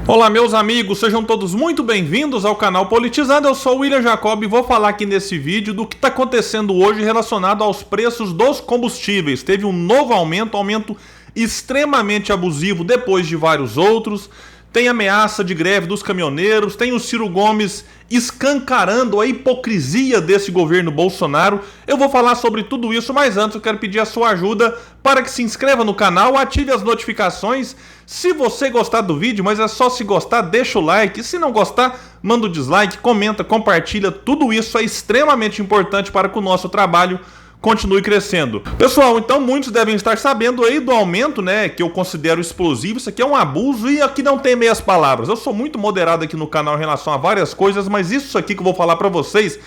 Olá meus amigos, sejam todos muito bem-vindos ao canal Politizando. Eu sou o William Jacob e vou falar aqui nesse vídeo do que está acontecendo hoje relacionado aos preços dos combustíveis. Teve um novo aumento extremamente abusivo depois de vários outros. Tem ameaça de greve dos caminhoneiros, tem o Ciro Gomes escancarando a hipocrisia desse governo Bolsonaro. Eu vou falar sobre tudo isso, mas antes eu quero pedir a sua ajuda para que se inscreva no canal, ative as notificações. Se você gostar do vídeo, mas é só se gostar, deixa o like. Se não gostar, manda o dislike, comenta, compartilha. Tudo isso é extremamente importante para que o nosso trabalho continue crescendo. Pessoal, então muitos devem estar sabendo aí do aumento, né, que eu considero explosivo. Isso aqui é um abuso e aqui não tem meias palavras. Eu sou muito moderado aqui no canal em relação a várias coisas, mas isso aqui que eu vou falar para vocês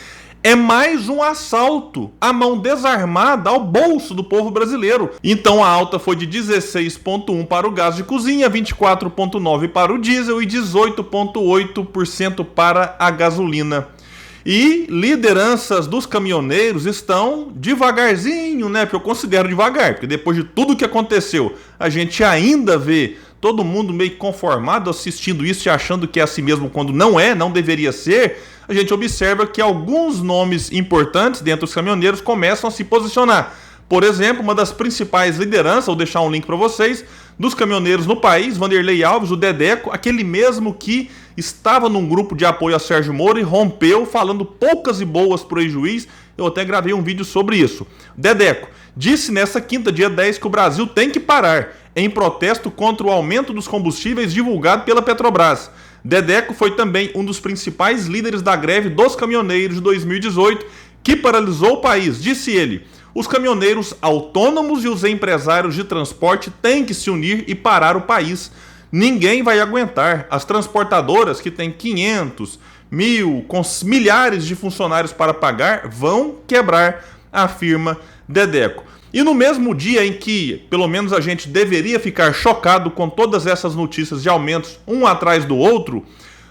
é mais um assalto à mão desarmada ao bolso do povo brasileiro. Então a alta foi de 16,1% para o gás de cozinha, 24,9% para o diesel e 18,8% para a gasolina. E lideranças dos caminhoneiros estão devagarzinho, né? Porque eu considero devagar, porque depois de tudo que aconteceu, a gente ainda vê todo mundo meio conformado assistindo isso e achando que é assim mesmo quando não é, não deveria ser. A gente observa que alguns nomes importantes dentro dos caminhoneiros começam a se posicionar. Por exemplo, uma das principais lideranças, vou deixar um link para vocês, dos caminhoneiros no país, Vanderlei Alves, o Dedeco, aquele mesmo que estava num grupo de apoio a Sérgio Moro e rompeu falando poucas e boas pro ex-juiz. Eu até gravei um vídeo sobre isso. Dedeco disse nessa quinta, dia 10, que o Brasil tem que parar em protesto contra o aumento dos combustíveis divulgado pela Petrobras. Dedeco foi também um dos principais líderes da greve dos caminhoneiros de 2018, que paralisou o país. Disse ele: os caminhoneiros autônomos e os empresários de transporte têm que se unir e parar o país. Ninguém vai aguentar. As transportadoras, que têm 500, 1.000, com milhares de funcionários para pagar, vão quebrar, afirma Dedeco. E no mesmo dia em que, pelo menos a gente deveria ficar chocado com todas essas notícias de aumentos um atrás do outro,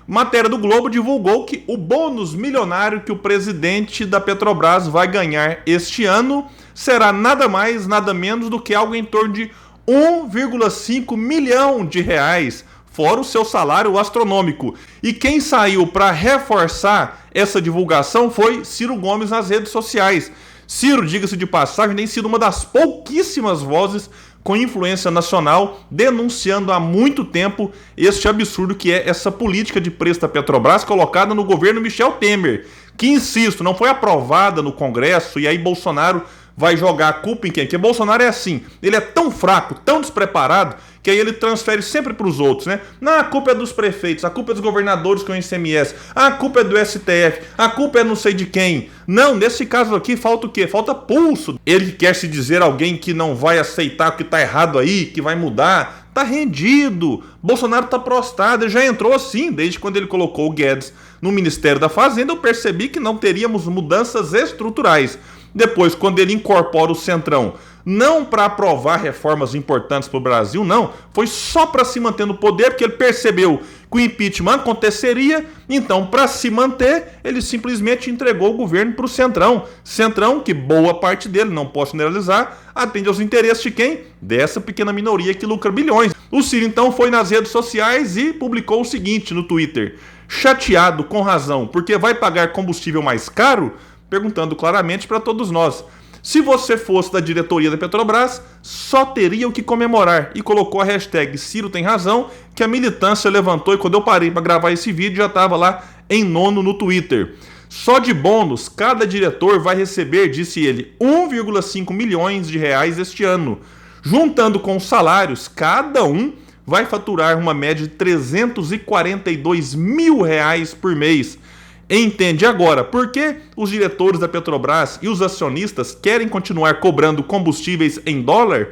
matéria do Globo divulgou que o bônus milionário que o presidente da Petrobras vai ganhar este ano será nada mais, nada menos do que algo em torno de 1,5 milhão de reais, fora o seu salário astronômico. E quem saiu para reforçar essa divulgação foi Ciro Gomes nas redes sociais. Ciro, diga-se de passagem, tem sido uma das pouquíssimas vozes com influência nacional denunciando há muito tempo este absurdo que é essa política de preço da Petrobras colocada no governo Michel Temer, que, insisto, não foi aprovada no Congresso, e aí Bolsonaro vai jogar a culpa em quem? Porque Bolsonaro é assim, ele é tão fraco, tão despreparado, que aí ele transfere sempre para os outros, né? Não, a culpa é dos prefeitos, a culpa é dos governadores com o ICMS, a culpa é do STF, a culpa é não sei de quem. Não, nesse caso aqui falta o quê? Falta pulso. Ele quer se dizer alguém que não vai aceitar o que está errado aí, que vai mudar. Tá rendido. Bolsonaro tá prostrado, ele já entrou assim, desde quando ele colocou o Guedes no Ministério da Fazenda, eu percebi que não teríamos mudanças estruturais. Depois, quando ele incorpora o Centrão, não para aprovar reformas importantes para o Brasil, não, foi só para se manter no poder, porque ele percebeu que o impeachment aconteceria, então, para se manter, ele simplesmente entregou o governo para o Centrão. Centrão, que boa parte dele, não posso generalizar, atende aos interesses de quem? Dessa pequena minoria que lucra bilhões. O Ciro, então, foi nas redes sociais e publicou o seguinte no Twitter: chateado, com razão, porque vai pagar combustível mais caro? Perguntando claramente para todos nós. Se você fosse da diretoria da Petrobras, só teria o que comemorar. E colocou a hashtag Ciro tem razão, que a militância levantou, e quando eu parei para gravar esse vídeo já estava lá em nono no Twitter. Só de bônus, cada diretor vai receber, disse ele, 1,5 milhões de reais este ano. Juntando com os salários, cada um vai faturar uma média de 342 mil reais por mês. Entende agora por que os diretores da Petrobras e os acionistas querem continuar cobrando combustíveis em dólar?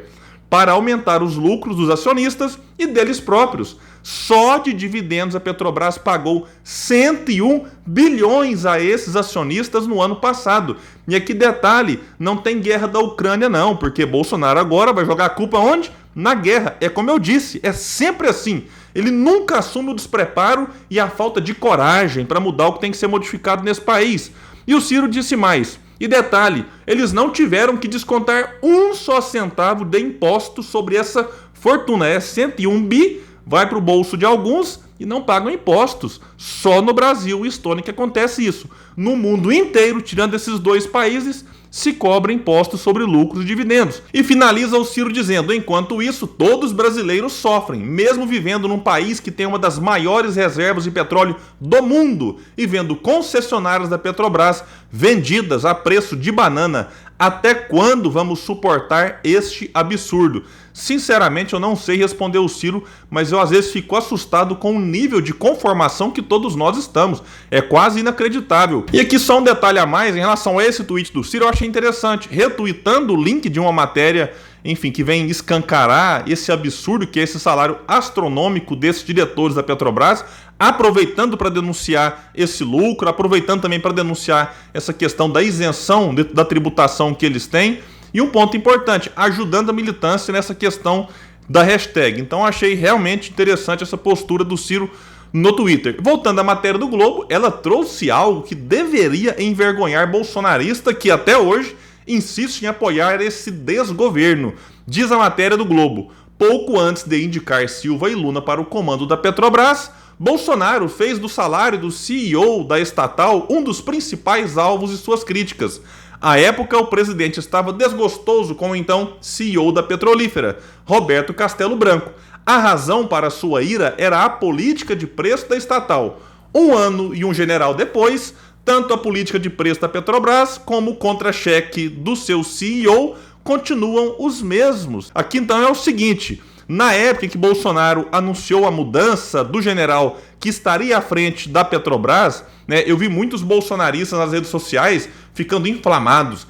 Para aumentar os lucros dos acionistas e deles próprios. Só de dividendos a Petrobras pagou 101 bilhões a esses acionistas no ano passado. E aqui detalhe, não tem guerra da Ucrânia não, porque Bolsonaro agora vai jogar a culpa onde? Na guerra. É como eu disse, é sempre assim. Ele nunca assume o despreparo e a falta de coragem para mudar o que tem que ser modificado nesse país. E o Ciro disse mais. E detalhe, eles não tiveram que descontar um só centavo de imposto sobre essa fortuna. É 101 bi vai para o bolso de alguns e não pagam impostos. Só no Brasil e Estônia que acontece isso. No mundo inteiro, tirando esses dois países, se cobra impostos sobre lucros e dividendos. E finaliza o Ciro dizendo: enquanto isso, todos os brasileiros sofrem, mesmo vivendo num país que tem uma das maiores reservas de petróleo do mundo e vendo concessionárias da Petrobras vendidas a preço de banana. Até quando vamos suportar este absurdo? Sinceramente, eu não sei responder o Ciro, mas eu às vezes fico assustado com o nível de conformação que todos nós estamos. É quase inacreditável. E aqui só um detalhe a mais em relação a esse tweet do Ciro, eu achei interessante. Retuitando o link de uma matéria, enfim, que vem escancarar esse absurdo que é esse salário astronômico desses diretores da Petrobras, aproveitando para denunciar esse lucro, aproveitando também para denunciar essa questão da isenção da tributação que eles têm. E um ponto importante, ajudando a militância nessa questão da hashtag. Então achei realmente interessante essa postura do Ciro no Twitter. Voltando à matéria do Globo, ela trouxe algo que deveria envergonhar bolsonarista que até hoje insiste em apoiar esse desgoverno. Diz a matéria do Globo: pouco antes de indicar Silva e Luna para o comando da Petrobras, Bolsonaro fez do salário do CEO da estatal um dos principais alvos de suas críticas. À época, o presidente estava desgostoso com o então CEO da petrolífera, Roberto Castelo Branco. A razão para sua ira era a política de preço da estatal. Um ano e um general depois, tanto a política de preço da Petrobras como o contra-cheque do seu CEO continuam os mesmos. Aqui então é o seguinte: na época que Bolsonaro anunciou a mudança do general que estaria à frente da Petrobras, eu vi muitos bolsonaristas nas redes sociais ficando inflamados.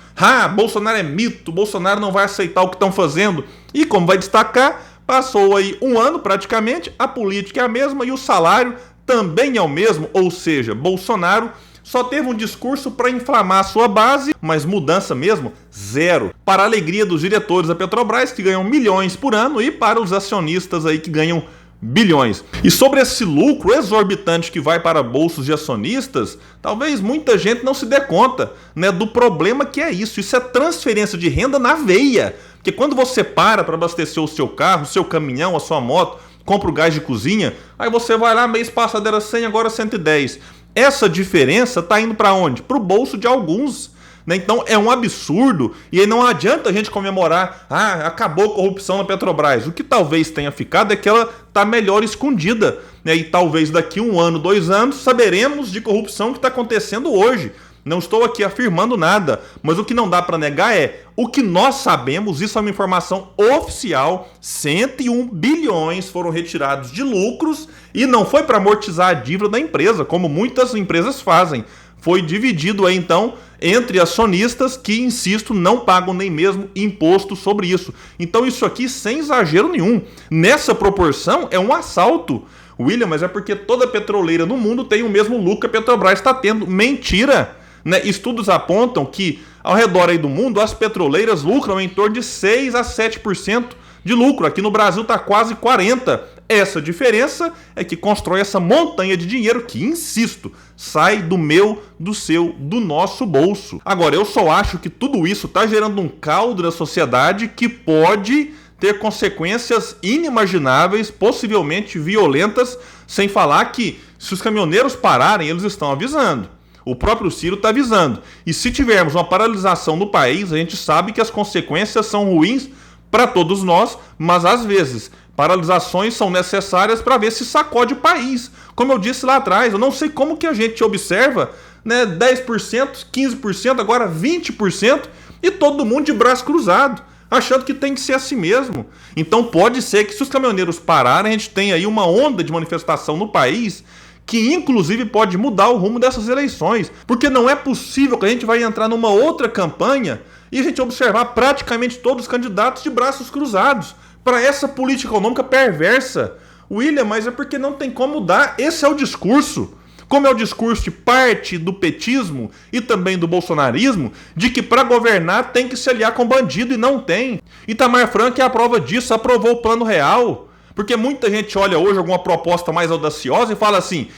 Bolsonaro é mito, Bolsonaro não vai aceitar o que estão fazendo. E como vai destacar, passou aí um ano praticamente, a política é a mesma e o salário também é o mesmo, ou seja, Bolsonaro só teve um discurso para inflamar a sua base, mas mudança mesmo, zero. Para a alegria dos diretores da Petrobras, que ganham milhões por ano, e para os acionistas aí que ganham bilhões. E sobre esse lucro exorbitante que vai para bolsos de acionistas, talvez muita gente não se dê conta, do problema que é isso. Isso é transferência de renda na veia. Porque quando você para abastecer o seu carro, o seu caminhão, a sua moto, compra o gás de cozinha, aí você vai lá, mês passado era 100, agora 110. Essa diferença está indo para onde? Para o bolso de alguns. Então é um absurdo, e aí não adianta a gente comemorar, acabou a corrupção na Petrobras. O que talvez tenha ficado é que ela está melhor escondida, e talvez daqui 1 ano, 2 anos, saberemos de corrupção que está acontecendo hoje. Não estou aqui afirmando nada, mas o que não dá para negar é o que nós sabemos. Isso é uma informação oficial: 101 bilhões foram retirados de lucros, e não foi para amortizar a dívida da empresa, como muitas empresas fazem. Foi dividido aí então entre acionistas que, insisto, não pagam nem mesmo imposto sobre isso. Então isso aqui, sem exagero nenhum, nessa proporção é um assalto. William, mas é porque toda petroleira no mundo tem o mesmo lucro que a Petrobras está tendo. Mentira! Estudos apontam que ao redor aí do mundo as petroleiras lucram em torno de 6 a 7% de lucro. Aqui no Brasil está quase 40%. Essa diferença é que constrói essa montanha de dinheiro que, insisto, sai do meu, do seu, do nosso bolso. Agora, eu só acho que tudo isso está gerando um caldo na sociedade que pode ter consequências inimagináveis, possivelmente violentas, sem falar que se os caminhoneiros pararem, eles estão avisando. O próprio Ciro está avisando. E se tivermos uma paralisação no país, a gente sabe que as consequências são ruins para todos nós, mas às vezes paralisações são necessárias para ver se sacode o país. Como eu disse lá atrás, eu não sei como que a gente observa 10%, 15%, agora 20%, e todo mundo de braço cruzado, achando que tem que ser assim mesmo. Então pode ser que, se os caminhoneiros pararem, a gente tenha aí uma onda de manifestação no país que inclusive pode mudar o rumo dessas eleições, porque não é possível que a gente vai entrar numa outra campanha e a gente observar praticamente todos os candidatos de braços cruzados para essa política econômica perversa. William, mas é porque não tem como mudar. Esse é o discurso. Como é o discurso de parte do petismo e também do bolsonarismo, de que para governar tem que se aliar com bandido, e não tem. Itamar Franco é a prova disso, aprovou o Plano Real. Porque muita gente olha hoje alguma proposta mais audaciosa e fala assim: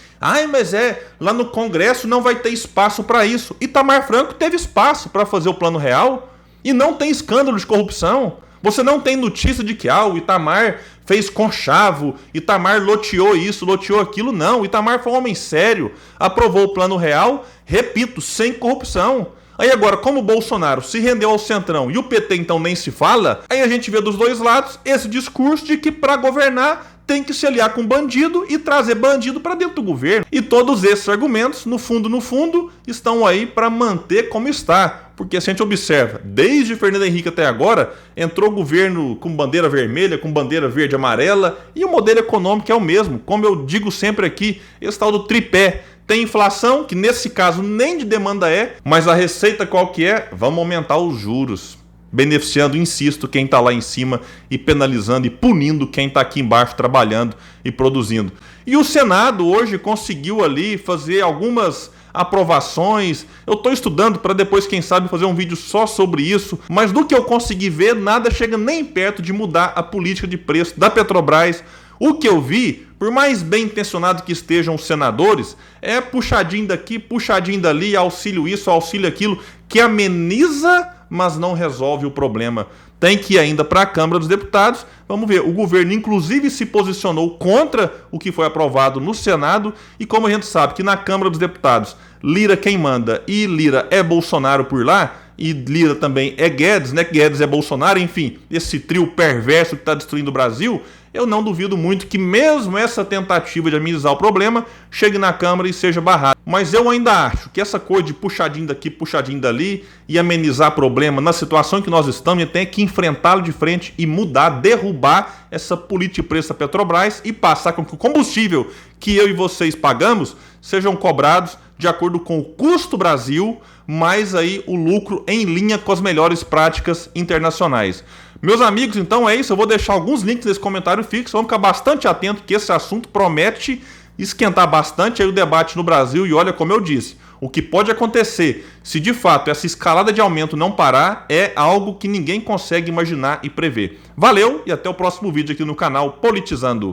mas lá no Congresso não vai ter espaço para isso. Itamar Franco teve espaço para fazer o Plano Real e não tem escândalo de corrupção. Você não tem notícia de que o Itamar fez conchavo, Itamar loteou isso, loteou aquilo. Não, o Itamar foi um homem sério, aprovou o Plano Real, repito, sem corrupção. Aí agora, como o Bolsonaro se rendeu ao Centrão e o PT então nem se fala, aí a gente vê dos dois lados esse discurso de que para governar tem que se aliar com bandido e trazer bandido para dentro do governo. E todos esses argumentos, no fundo, estão aí para manter como está. Porque se a gente observa, desde Fernando Henrique até agora, entrou o governo com bandeira vermelha, com bandeira verde e amarela, e o modelo econômico é o mesmo. Como eu digo sempre aqui, esse tal do tripé. Tem inflação, que nesse caso nem de demanda é, mas a receita qual que é? Vamos aumentar os juros, beneficiando, insisto, quem está lá em cima e penalizando e punindo quem está aqui embaixo trabalhando e produzindo. E o Senado hoje conseguiu ali fazer algumas aprovações. Eu estou estudando para depois, quem sabe, fazer um vídeo só sobre isso, mas do que eu consegui ver, nada chega nem perto de mudar a política de preço da Petrobras. O que eu vi, por mais bem intencionado que estejam os senadores, é puxadinho daqui, puxadinho dali, auxílio isso, auxílio aquilo, que ameniza, mas não resolve o problema. Tem que ir ainda para a Câmara dos Deputados. Vamos ver, o governo inclusive se posicionou contra o que foi aprovado no Senado, e como a gente sabe que na Câmara dos Deputados, Lira quem manda e Lira é Bolsonaro por lá, e Lira também é Guedes, né? Guedes é Bolsonaro, enfim, esse trio perverso que está destruindo o Brasil, eu não duvido muito que mesmo essa tentativa de amenizar o problema chegue na Câmara e seja barrada. Mas eu ainda acho que essa coisa de puxadinho daqui, puxadinho dali e amenizar problema na situação em que nós estamos, a gente tem que enfrentá-lo de frente e mudar, derrubar essa política de preço da Petrobras e passar com que o combustível que eu e vocês pagamos sejam cobrados de acordo com o custo Brasil, mais aí o lucro em linha com as melhores práticas internacionais. Meus amigos, então é isso. Eu vou deixar alguns links nesse comentário fixo. Vamos ficar bastante atento que esse assunto promete esquentar bastante aí o debate no Brasil. E olha, como eu disse, o que pode acontecer se de fato essa escalada de aumento não parar é algo que ninguém consegue imaginar e prever. Valeu e até o próximo vídeo aqui no canal Politizando.